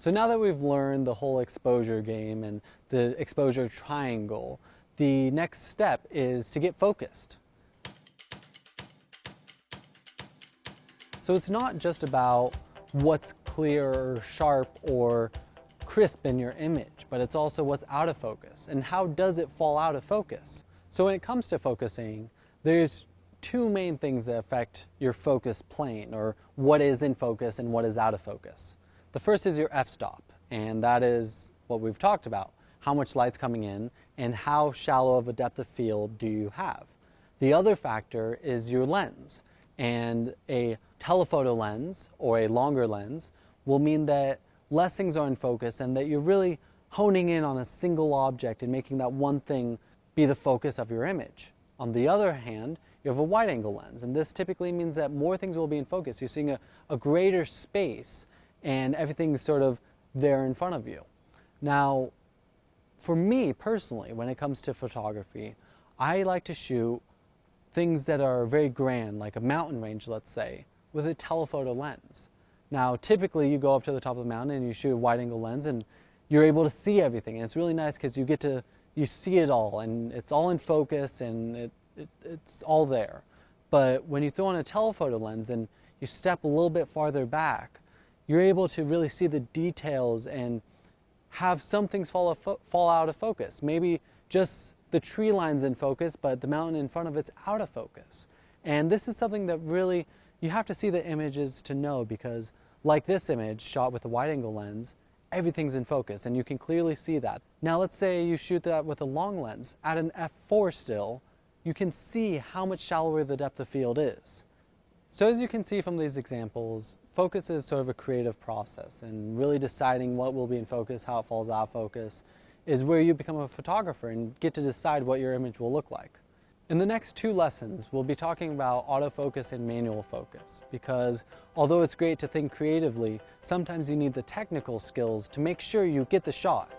So now that we've learned the whole exposure game and the exposure triangle, the next step is to get focused. So it's not just about what's clear or sharp or crisp in your image, but it's also what's out of focus and how does it fall out of focus. So when it comes to focusing, there's two main things that affect your focus plane, or what is in focus and what is out of focus. The first is your f-stop, and that is what we've talked about. How much light's coming in and how shallow of a depth of field do you have. The other factor is your lens, and a telephoto lens or a longer lens will mean that less things are in focus and that you're really honing in on a single object and making that one thing be the focus of your image. On the other hand, you have a wide angle lens, and this typically means that more things will be in focus. You're seeing a greater space and everything's sort of there in front of you. Now, for me personally, when it comes to photography, I like to shoot things that are very grand, like a mountain range, let's say, with a telephoto lens. Now, typically you go up to the top of the mountain and you shoot a wide angle lens and you're able to see everything. And it's really nice because you see it all and it's all in focus and it's all there. But when you throw on a telephoto lens and you step a little bit farther back, you're able to really see the details and have some things fall out of focus. Maybe just the tree line's in focus, but the mountain in front of it's out of focus. And this is something that really, you have to see the images to know, because like this image shot with a wide angle lens, everything's in focus and you can clearly see that. Now let's say you shoot that with a long lens at an f4 still, you can see how much shallower the depth of field is. So as you can see from these examples, focus is sort of a creative process, and really deciding what will be in focus, how it falls out of focus, is where you become a photographer and get to decide what your image will look like. In the next two lessons, we'll be talking about autofocus and manual focus, because although it's great to think creatively, sometimes you need the technical skills to make sure you get the shot.